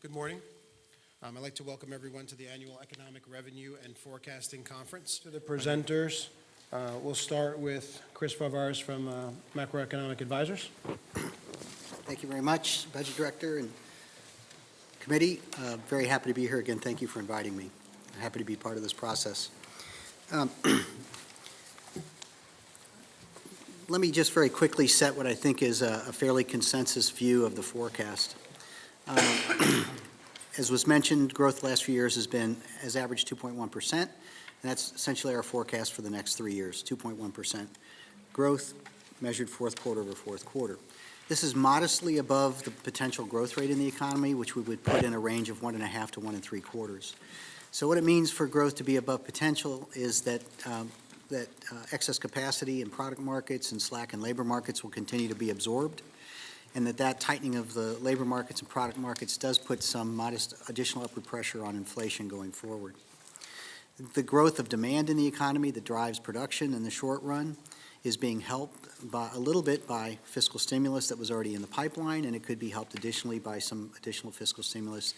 Good morning. I'd like to welcome everyone to the Annual Economic Revenue and Forecasting Conference. To the presenters, we'll start with Chris Varvares from Macroeconomic Advisors. Thank you very much, Budget Director and Committee. Very happy to be here again. Thank you for inviting me. I'm happy to be part of this process. Let me just very quickly set what I think is a fairly consensus view of the forecast. As was mentioned, growth the last few years has averaged 2.1%, and that's essentially our forecast for the next 3 years, 2.1% growth measured fourth quarter over fourth quarter. This is modestly above the potential growth rate in the economy, which we would put in a range of 1.5 to 1 3/4. So what it means for growth to be above potential is that excess capacity in product markets and slack in labor markets will continue to be absorbed, and that tightening of the labor markets and product markets does put some modest additional upward pressure on inflation going forward. The growth of demand in the economy that drives production in the short run is being helped by a little bit by fiscal stimulus that was already in the pipeline, and it could be helped additionally by some additional fiscal stimulus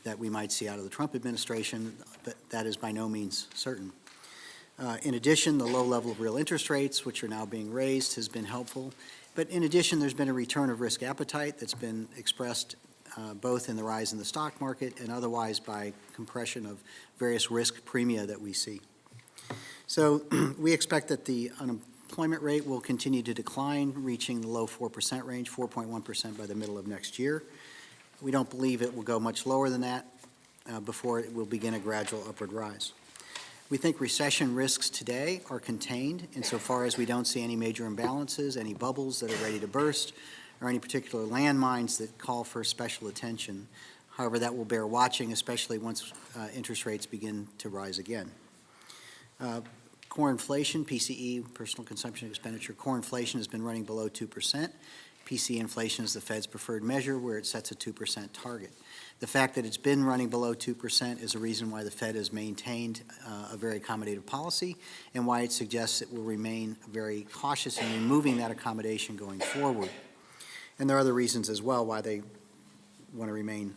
that we might see out of the Trump administration, but that is by no means certain. In addition, the low level of real interest rates, which are now being raised, has been helpful. But in addition, there's been a return of risk appetite that's been expressed both in the rise in the stock market and otherwise by compression of various risk premia that we see. So we expect that the unemployment rate will continue to decline, reaching the low 4% range, 4.1% by the middle of next year. We don't believe it will go much lower than that before it will begin a gradual upward rise. We think recession risks today are contained insofar as we don't see any major imbalances, any bubbles that are ready to burst, or any particular landmines that call for special attention. However, that will bear watching, especially once interest rates begin to rise again. Core inflation, PCE, personal consumption expenditure, core inflation has been running below 2%. PCE inflation is the Fed's preferred measure where it sets a 2% target. The fact that it's been running below 2% is a reason why the Fed has maintained a very accommodative policy and why it suggests it will remain very cautious in removing that accommodation going forward. And there are other reasons as well why they want to remain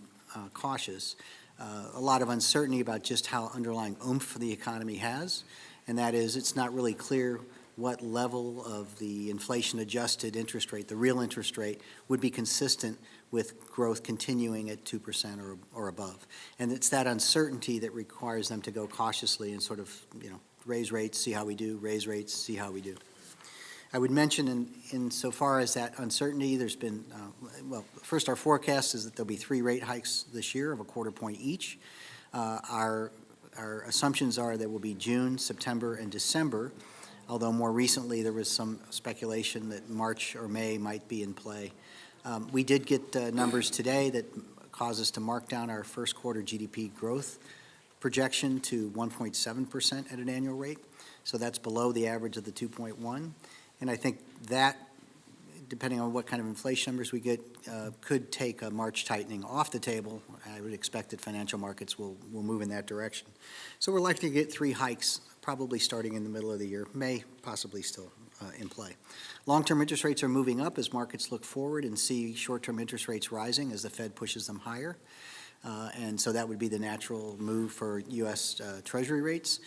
cautious. A lot of uncertainty about just how underlying oomph the economy has, and that is it's not really clear what level of the inflation-adjusted interest rate, the real interest rate, would be consistent with growth continuing at 2% or above. And it's that uncertainty that requires them to go cautiously and sort of, raise rates, see how we do, raise rates, see how we do. I would mention insofar as that uncertainty, there's been, first our forecast is that there'll be 3 rate hikes this year of 1/4 point each. Our assumptions are there will be June, September, and December, although more recently there was some speculation that March or May might be in play. We did get numbers today that cause us to mark down our first quarter GDP growth projection to 1.7% at an annual rate. So that's below the average of the 2.1. And I think that, depending on what kind of inflation numbers we get, could take a March tightening off the table. I would expect that financial markets will move in that direction. So we're likely to get 3 hikes, probably starting in the middle of the year, May possibly still in play. Long-term interest rates are moving up as markets look forward and see short-term interest rates rising as the Fed pushes them higher. And so that would be the natural move for U.S. Treasury rates.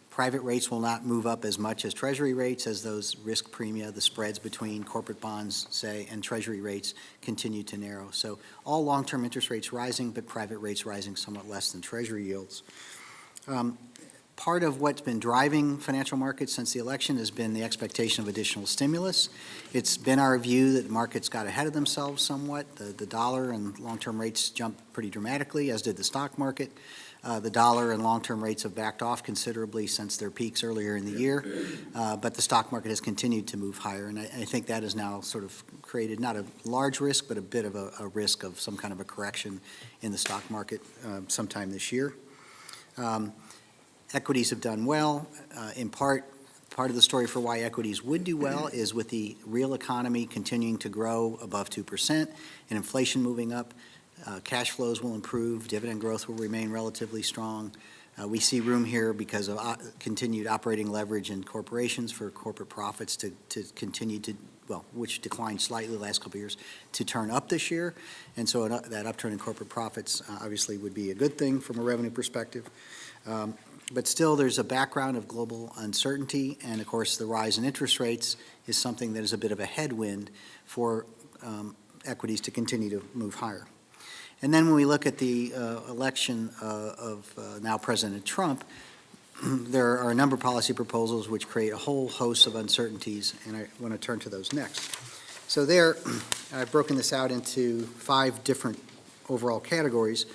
Private rates will not move up as much as Treasury rates as those risk premia, the spreads between corporate bonds, say, and Treasury rates continue to narrow. So all long-term interest rates rising, but private rates rising somewhat less than Treasury yields. Part of what's been driving financial markets since the election has been the expectation of additional stimulus. It's been our view that markets got ahead of themselves somewhat. The dollar and long-term rates jumped pretty dramatically, as did the stock market. The dollar and long-term rates have backed off considerably since their peaks earlier in the year, but the stock market has continued to move higher, and I think that has now sort of created not a large risk, but a bit of a risk of some kind of a correction in the stock market sometime this year. Equities have done well. In part of the story for why equities would do well is with the real economy continuing to grow above 2% and inflation moving up, cash flows will improve, dividend growth will remain relatively strong, We see room here because of continued operating leverage in corporations for corporate profits to continue to, well, which declined slightly the last couple of years, to turn up this year. And so that upturn in corporate profits obviously would be a good thing from a revenue perspective. But still, there's a background of global uncertainty, and of course, the rise in interest rates is something that is a bit of a headwind for equities to continue to move higher. And then when we look at the election of now President Trump, there are a number of policy proposals which create a whole host of uncertainties, and I want to turn to those next. So there, I've broken this out into 5 different overall categories.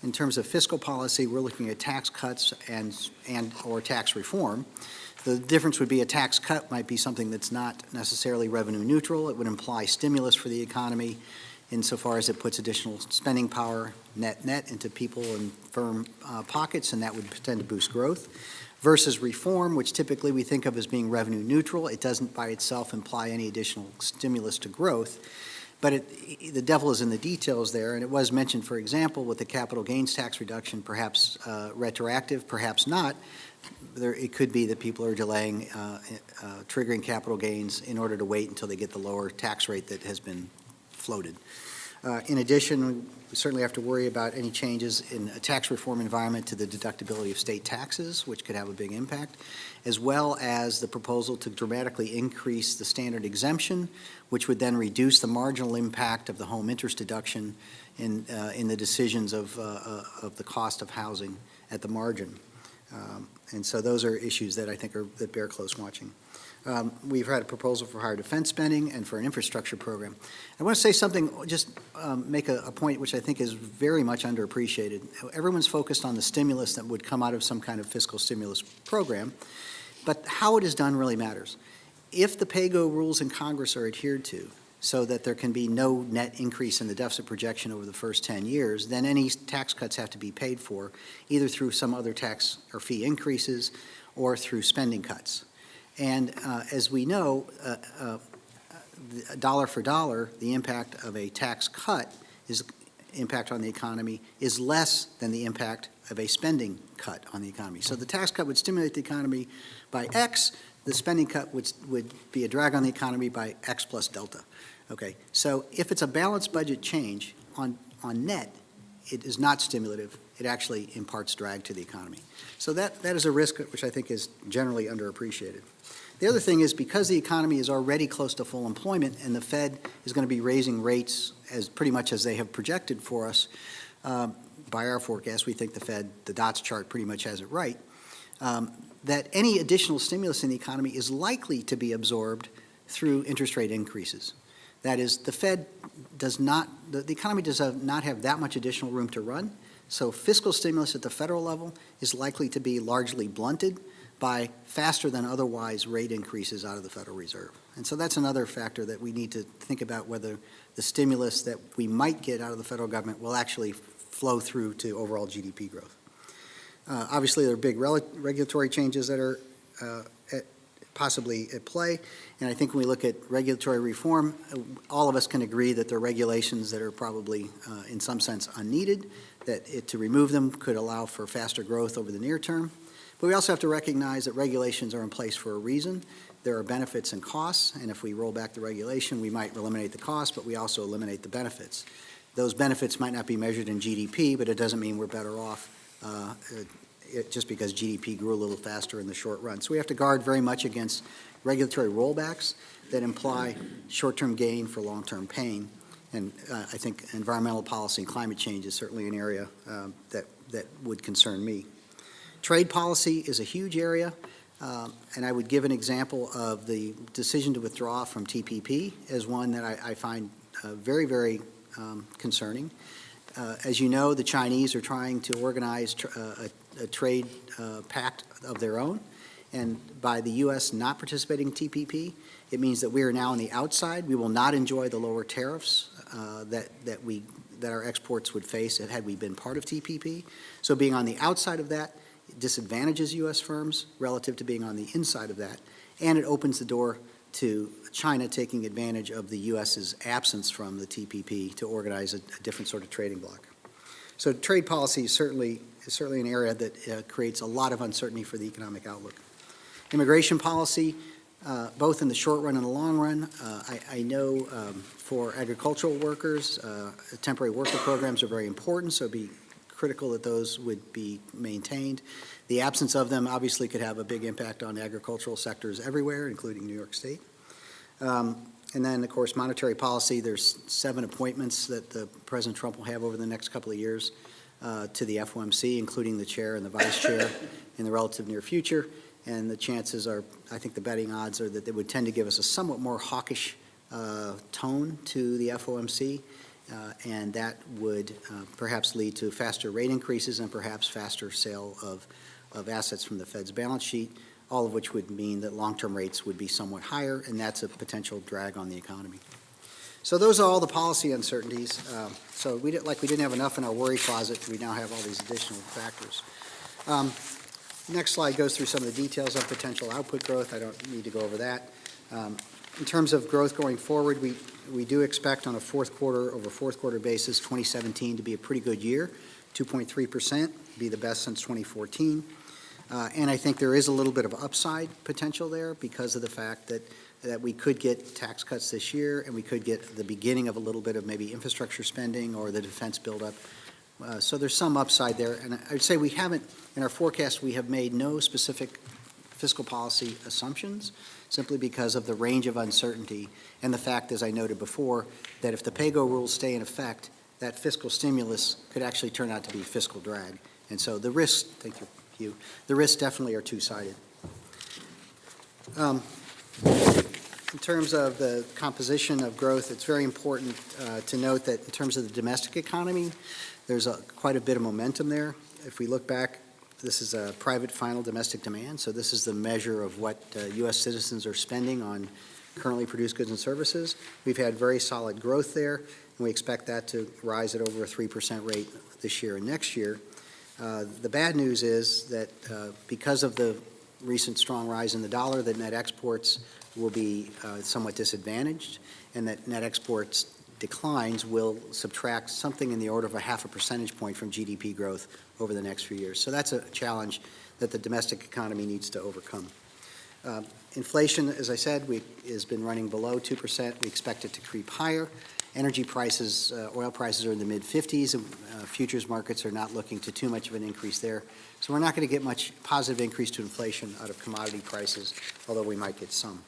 In terms of fiscal policy, we're looking at tax cuts and/or tax reform. The difference would be a tax cut might be something that's not necessarily revenue neutral. It would imply stimulus for the economy insofar as it puts additional spending power net into people and firm pockets, and that would tend to boost growth. Versus reform, which typically we think of as being revenue neutral. It doesn't by itself imply any additional stimulus to growth. But the devil is in the details there, and it was mentioned, for example, with the capital gains tax reduction, perhaps retroactive, perhaps not. It could be that people are delaying triggering capital gains in order to wait until they get the lower tax rate that has been floated. In addition, we certainly have to worry about any changes in a tax reform environment to the deductibility of state taxes, which could have a big impact, as well as the proposal to dramatically increase the standard exemption, which would then reduce the marginal impact of the home interest deduction in the decisions of the cost of housing at the margin. And so those are issues that I think that bear close watching. We've had a proposal for higher defense spending and for an infrastructure program. I want to say something, just make a point which I think is very much underappreciated. Everyone's focused on the stimulus that would come out of some kind of fiscal stimulus program, but how it is done really matters. If the pay-go rules in Congress are adhered to so that there can be no net increase in the deficit projection over the first 10 years, then any tax cuts have to be paid for either through some other tax or fee increases or through spending cuts. And as we know, dollar for dollar, the impact of a tax cut impact on the economy is less than the impact of a spending cut on the economy. So the tax cut would stimulate the economy by X. The spending cut would be a drag on the economy by X plus delta. Okay, so if it's a balanced budget change on net, it is not stimulative. It actually imparts drag to the economy. So that is a risk which I think is generally underappreciated. The other thing is because the economy is already close to full employment and the Fed is going to be raising rates as pretty much as they have projected for us by our forecast, we think the dots chart pretty much has it right, that any additional stimulus in the economy is likely to be absorbed through interest rate increases. That is, the Fed does not, the economy does not have that much additional room to run, so fiscal stimulus at the federal level is likely to be largely blunted by faster than otherwise rate increases out of the Federal Reserve. And so that's another factor that we need to think about whether the stimulus that we might get out of the federal government will actually flow through to overall GDP growth. Obviously, there are big regulatory changes that are possibly at play, and I think when we look at regulatory reform, all of us can agree that there are regulations that are probably in some sense unneeded, that to remove them could allow for faster growth over the near term. But we also have to recognize that regulations are in place for a reason. There are benefits and costs, and if we roll back the regulation, we might eliminate the costs, but we also eliminate the benefits. Those benefits might not be measured in GDP, but it doesn't mean we're better off just because GDP grew a little faster in the short run. So we have to guard very much against regulatory rollbacks that imply short-term gain for long-term pain. And I think environmental policy and climate change is certainly an area that would concern me. Trade policy is a huge area, and I would give an example of the decision to withdraw from TPP as one that I find very, very concerning. As you know, the Chinese are trying to organize a trade pact of their own, and by the U.S. not participating in TPP, it means that we are now on the outside. We will not enjoy the lower tariffs that our exports would face had we been part of TPP. So being on the outside of that disadvantages U.S. firms relative to being on the inside of that, and it opens the door to China taking advantage of the U.S.'s absence from the TPP to organize a different sort of trading bloc. So trade policy is certainly is certainly an area that creates a lot of uncertainty for the economic outlook. Immigration policy, both in the short run and the long run. I know for agricultural workers, temporary worker programs are very important, so it'd be critical that those would be maintained. The absence of them obviously could have a big impact on agricultural sectors everywhere, including New York State. And then, of course, monetary policy, there's 7 appointments that President Trump will have over the next couple of years to the FOMC, including the chair and the vice chair in the relative near future. And the chances are, I think the betting odds are that they would tend to give us a somewhat more hawkish tone to the FOMC, and that would perhaps lead to faster rate increases and perhaps faster sale of assets from the Fed's balance sheet, all of which would mean that long-term rates would be somewhat higher, and that's a potential drag on the economy. So those are all the policy uncertainties. So we didn't have enough in our worry closet, we now have all these additional factors. Next slide goes through some of the details of potential output growth. I don't need to go over that. In terms of growth going forward, we do expect on a fourth quarter over fourth quarter basis 2017 to be a pretty good year. 2.3%, be the best since 2014. And I think there is a little bit of upside potential there because of the fact that we could get tax cuts this year, and we could get the beginning of a little bit of maybe infrastructure spending or the defense buildup. So there's some upside there. And I would say we haven't, in our forecast, we have made no specific fiscal policy assumptions, simply because of the range of uncertainty and the fact, as I noted before, that if the pay-go rules stay in effect, that fiscal stimulus could actually turn out to be fiscal drag. And so the risks, thank you, Hugh, the risks definitely are two-sided. In terms of the composition of growth, it's very important to note that in terms of the domestic economy, there's quite a bit of momentum there. If we look back, this is a private final domestic demand, so this is the measure of what U.S. citizens are spending on currently produced goods and services. We've had very solid growth there, and we expect that to rise at over a 3% rate this year and next year. The bad news is that because of the recent strong rise in the dollar, that net exports will be somewhat disadvantaged, and that net exports declines will subtract something in the order of 0.5 percentage point from GDP growth over the next few years. So that's a challenge that the domestic economy needs to overcome. Inflation, as I said, has been running below 2%. We expect it to creep higher. Energy prices, oil prices are in the mid-50s, and futures markets are not looking to too much of an increase there. So we're not going to get much positive increase to inflation out of commodity prices, although we might get some.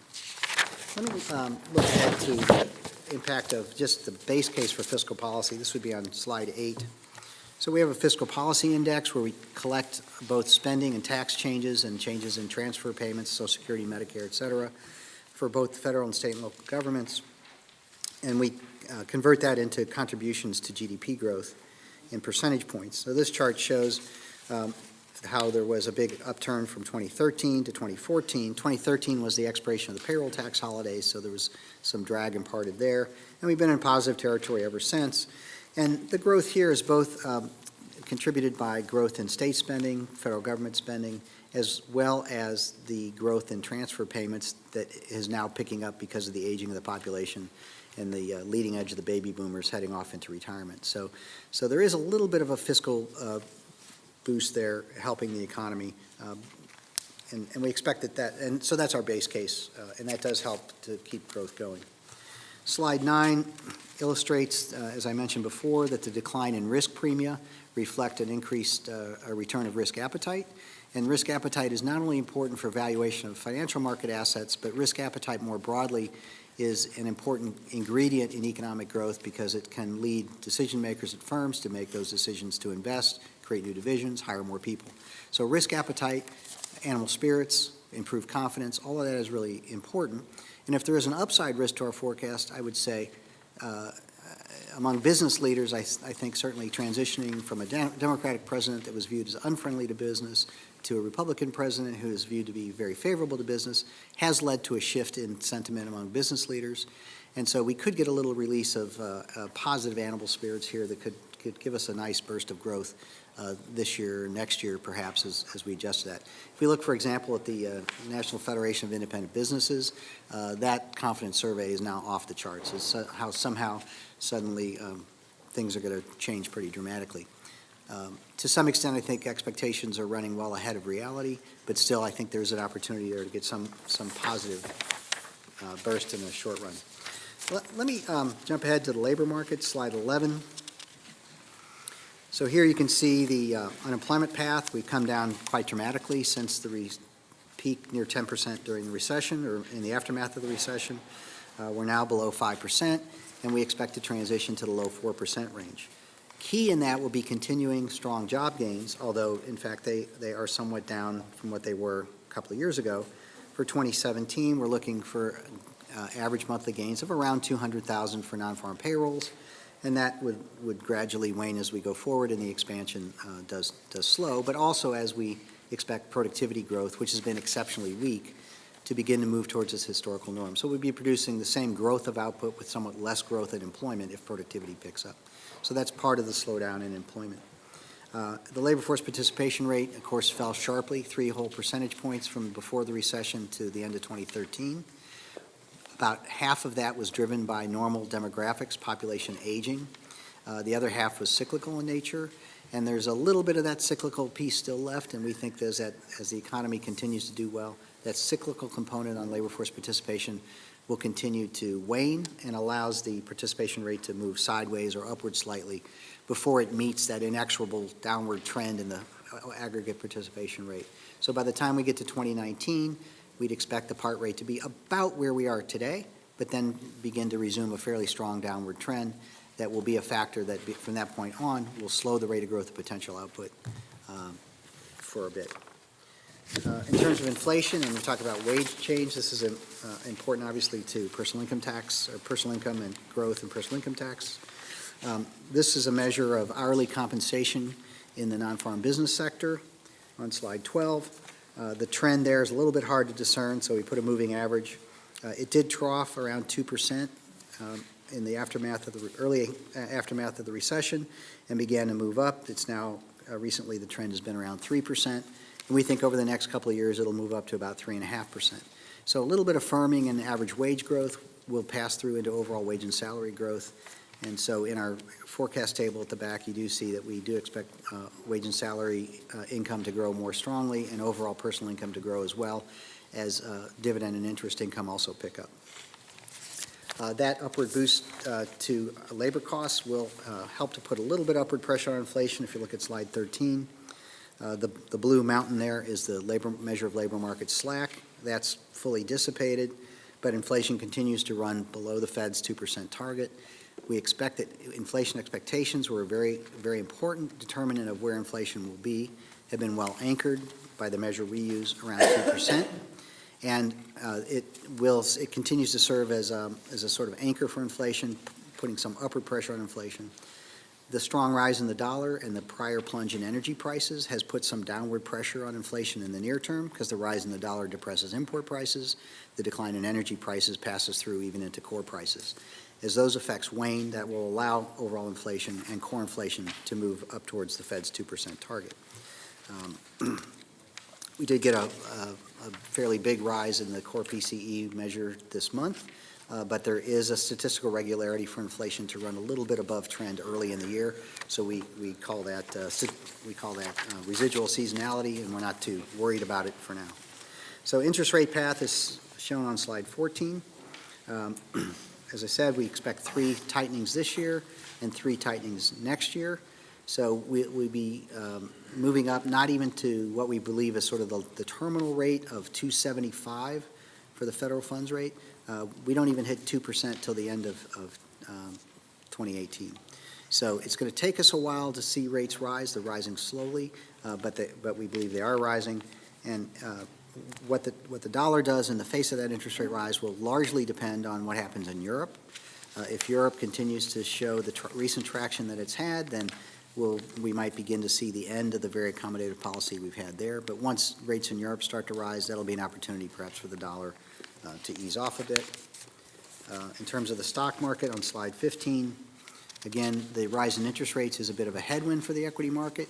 Let me look ahead to the impact of just the base case for fiscal policy. This would be on slide 8. So we have a fiscal policy index where we collect both spending and tax changes and changes in transfer payments, Social Security, Medicare, et cetera, for both federal and state and local governments. And we convert that into contributions to GDP growth in percentage points. So this chart shows how there was a big upturn from 2013 to 2014. 2013 was the expiration of the payroll tax holidays, so there was some drag imparted there. And we've been in positive territory ever since. And the growth here is both contributed by growth in state spending, federal government spending, as well as the growth in transfer payments that is now picking up because of the aging of the population and the leading edge of the baby boomers heading off into retirement. So there is a little bit of a fiscal boost there helping the economy, and we expect and so that's our base case, and that does help to keep growth going. Slide 9 illustrates, as I mentioned before, that the decline in risk premia reflect an increased a return of risk appetite. And risk appetite is not only important for valuation of financial market assets, but risk appetite more broadly is an important ingredient in economic growth because it can lead decision makers at firms to make those decisions to invest, create new divisions, hire more people. So risk appetite, animal spirits, improved confidence, all of that is really important. And if there is an upside risk to our forecast, I would say among business leaders, I think certainly transitioning from a Democratic president that was viewed as unfriendly to business to a Republican president who is viewed to be very favorable to business has led to a shift in sentiment among business leaders. And so we could get a little release of positive animal spirits here that could give us a nice burst of growth this year, next year perhaps, as we adjust to that. If we look, for example, at the National Federation of Independent Businesses, that confidence survey is now off the charts. It's how somehow suddenly things are going to change pretty dramatically. To some extent, I think expectations are running well ahead of reality, but still, I think there's an opportunity there to get some positive burst in the short run. Let me jump ahead to the labor market, slide 11. So here you can see the unemployment path. We've come down quite dramatically since the peak near 10% during the recession, or in the aftermath of the recession. We're now below 5%, and we expect to transition to the low 4% range. Key in that will be continuing strong job gains, although, in fact, they are somewhat down from what they were a couple of years ago. For 2017, we're looking for average monthly gains of around 200,000 for non-farm payrolls, and that would gradually wane as we go forward and the expansion does slow, but also as we expect productivity growth, which has been exceptionally weak, to begin to move towards its historical norm. So we'd be producing the same growth of output with somewhat less growth in employment if productivity picks up. So that's part of the slowdown in employment. The labor force participation rate, of course, fell sharply, 3 whole percentage points from before the recession to the end of 2013. About half of that was driven by normal demographics, population aging. The other half was cyclical in nature, and there's a little bit of that cyclical piece still left, and we think that as the economy continues to do well, that cyclical component on labor force participation will continue to wane and allows the participation rate to move sideways or upward slightly before it meets that inexorable downward trend in the aggregate participation rate. So by the time we get to 2019, we'd expect the part rate to be about where we are today, but then begin to resume a fairly strong downward trend that will be a factor that from that point on will slow the rate of growth of potential output for a bit. In terms of inflation, and we talk about wage change, this is important, obviously, to personal income tax, or personal income and growth in personal income tax. This is a measure of hourly compensation in the non-farm business sector on slide 12. The trend there is a little bit hard to discern, so we put a moving average. It did trough around 2% in the aftermath of the early aftermath of the recession and began to move up. It's now, recently the trend has been around 3%. And we think over the next couple of years it'll move up to about 3.5%. So a little bit of firming in average wage growth will pass through into overall wage and salary growth. And so in our forecast table at the back, you do see that we do expect wage and salary income to grow more strongly and overall personal income to grow as well as dividend and interest income also pick up. That upward boost to labor costs will help to put a little bit upward pressure on inflation if you look at slide 13. The blue mountain there is the measure of labor market slack. That's fully dissipated, but inflation continues to run below the Fed's 2% target. We expect that inflation expectations were a very, very important determinant of where inflation will be, have been well anchored by the measure we use around 2%. And it continues to serve as a sort of anchor for inflation, putting some upward pressure on inflation. The strong rise in the dollar and the prior plunge in energy prices has put some downward pressure on inflation in the near term because the rise in the dollar depresses import prices. The decline in energy prices passes through even into core prices. As those effects wane, that will allow overall inflation and core inflation to move up towards the Fed's 2% target. We did get a fairly big rise in the core PCE measure this month. But there is a statistical regularity for inflation to run a little bit above trend early in the year, so we call that residual seasonality, and we're not too worried about it for now. So interest rate path is shown on slide 14. As I said, we expect 3 tightenings this year and 3 tightenings next year. So we'll be moving up not even to what we believe is sort of the terminal rate of 275 for the federal funds rate. We don't even hit 2% till the end of 2018. So it's going to take us a while to see rates rise. They're rising slowly, but we believe they are rising. And what the dollar does in the face of that interest rate rise will largely depend on what happens in Europe. If Europe continues to show the recent traction that it's had, then we might begin to see the end of the very accommodative policy we've had there. But once rates in Europe start to rise, that'll be an opportunity perhaps for the dollar to ease off a bit. In terms of the stock market on slide 15, again, the rise in interest rates is a bit of a headwind for the equity market,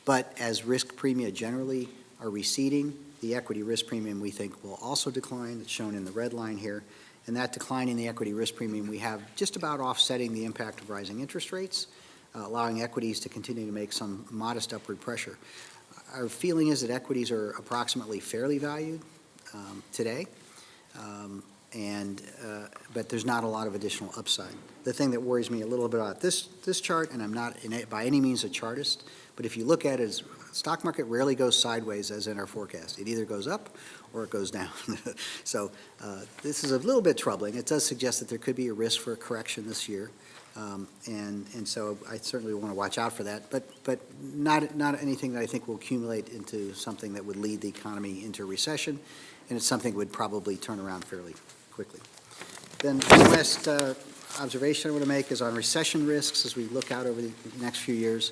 but as risk premia generally are receding, the equity risk premium we think will also decline. It's shown in the red line here. And that decline in the equity risk premium we have just about offsetting the impact of rising interest rates. allowing equities to continue to make some modest upward pressure. Our feeling is that equities are approximately fairly valued today, but there's not a lot of additional upside. The thing that worries me a little bit about this chart, and I'm not by any means a chartist, but if you look at it, is stock market rarely goes sideways as in our forecast. It either goes up or it goes down. So this is a little bit troubling. It does suggest that there could be a risk for a correction this year. And so I certainly want to watch out for that, but not anything that I think will accumulate into something that would lead the economy into a recession, and it's something that would probably turn around fairly quickly. Then the last observation I want to make is on recession risks as we look out over the next few years.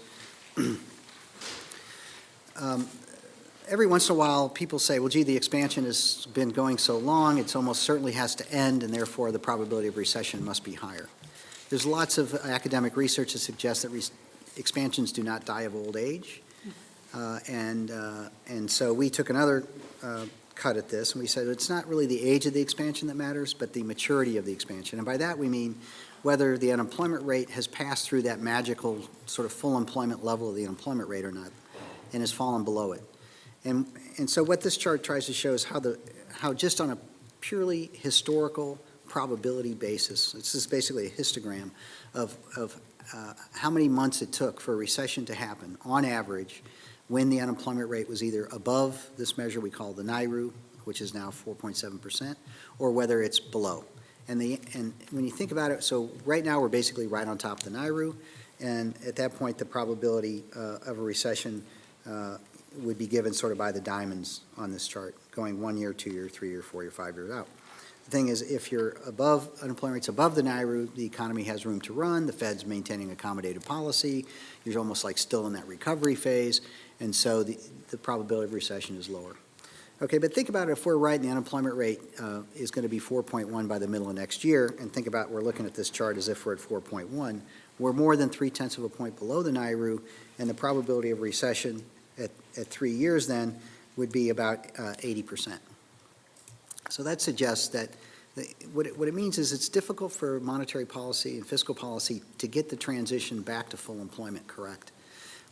Every once in a while, people say, well, gee, the expansion has been going so long, it almost certainly has to end, and therefore the probability of recession must be higher. There's lots of academic research that suggests that expansions do not die of old age. And so we took another cut at this, and we said it's not really the age of the expansion that matters, but the maturity of the expansion. And by that we mean whether the unemployment rate has passed through that magical sort of full employment level of the unemployment rate or not, and has fallen below it. And so what this chart tries to show is how just on a purely historical probability basis, this is basically a histogram of how many months it took for a recession to happen on average when the unemployment rate was either above this measure we call the NAIRU, which is now 4.7%, or whether it's below. And when you think about it, so right now we're basically right on top of the NAIRU, and at that point the probability of a recession would be given sort of by the diamonds on this chart, going 1 year, 2 year, 3 year, 4 year, 5 years out. The thing is, if you're above, unemployment rate's above the NAIRU, the economy has room to run, the Fed's maintaining accommodative policy, you're almost like still in that recovery phase, and so the probability of recession is lower. Okay, but think about it, if we're right and the unemployment rate is going to be 4.1 by the middle of next year, and think about we're looking at this chart as if we're at 4.1, we're more than 0.3 of a point below the NAIRU, and the probability of recession at 3 years then would be about 80%. So that suggests that what it means is it's difficult for monetary policy and fiscal policy to get the transition back to full employment correct.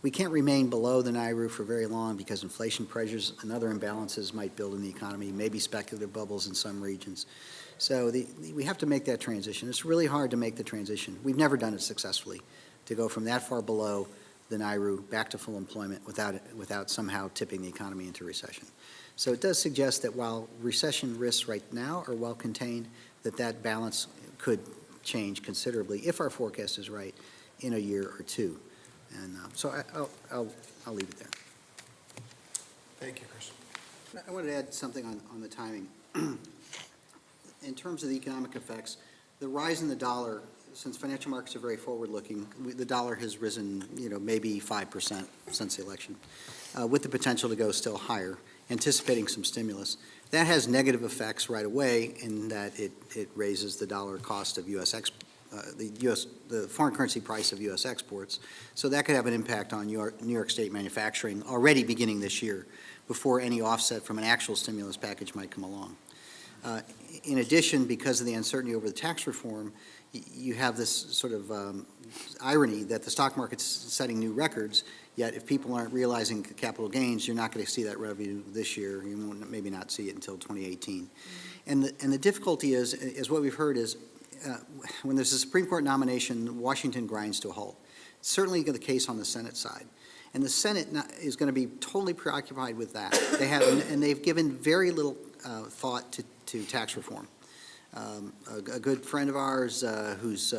We can't remain below the NAIRU for very long because inflation pressures and other imbalances might build in the economy, maybe speculative bubbles in some regions. So we have to make that transition. It's really hard to make the transition. We've never done it successfully, to go from that far below the NAIRU back to full employment without somehow tipping the economy into recession. So it does suggest that while recession risks right now are well contained, that balance could change considerably if our forecast is right in a year or two. And so I'll leave it there. Thank you, Chris. I wanted to add something on the timing. In terms of the economic effects, the rise in the dollar, since financial markets are very forward-looking, the dollar has risen, maybe 5% since the election, with the potential to go still higher, anticipating some stimulus. That has negative effects right away in that it raises the dollar cost of the foreign currency price of U.S. exports. So that could have an impact on New York State manufacturing already beginning this year before any offset from an actual stimulus package might come along. In addition, because of the uncertainty over the tax reform, you have this sort of irony that the stock market's setting new records, yet if people aren't realizing capital gains, you're not going to see that revenue this year. You won't maybe not see it until 2018. And the difficulty is what we've heard is when there's a Supreme Court nomination, Washington grinds to a halt. It's certainly the case on the Senate side. And the Senate is going to be totally preoccupied with that. They've given very little thought to tax reform. A good friend of ours who's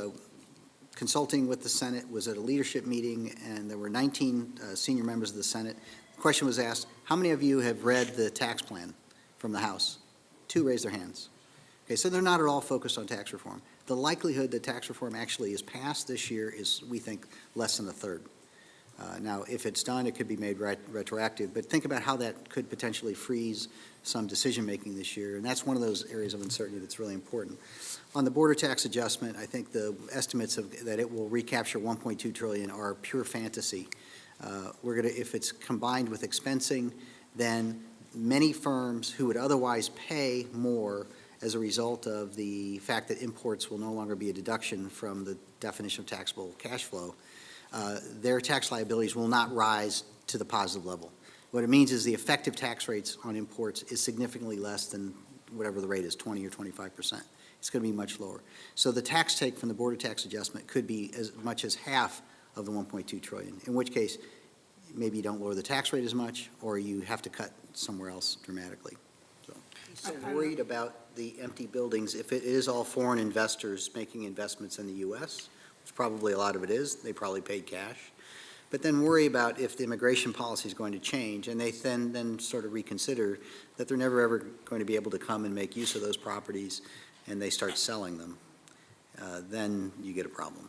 consulting with the Senate was at a leadership meeting, and there were 19 senior members of the Senate. The question was asked, how many of you have read the tax plan from the House? 2 raised their hands. Okay, so they're not at all focused on tax reform. The likelihood that tax reform actually is passed this year is, we think, less than a third. Now, if it's done, it could be made retroactive, but think about how that could potentially freeze some decision-making this year, and that's one of those areas of uncertainty that's really important. On the border tax adjustment, I think the estimates that it will recapture $1.2 trillion are pure fantasy. If it's combined with expensing, then many firms who would otherwise pay more as a result of the fact that imports will no longer be a deduction from the definition of taxable cash flow their tax liabilities will not rise to the positive level. What it means is the effective tax rates on imports is significantly less than whatever the rate is, 20 or 25%. It's going to be much lower. So the tax take from the border tax adjustment could be as much as half of the 1.2 trillion, in which case maybe you don't lower the tax rate as much, or you have to cut somewhere else dramatically. So worried about the empty buildings. If it is all foreign investors making investments in the U.S., which probably a lot of it is, they probably paid cash. But then worry about if the immigration policy is going to change, and they then sort of reconsider that they're never ever going to be able to come and make use of those properties, and they start selling them. Then you get a problem.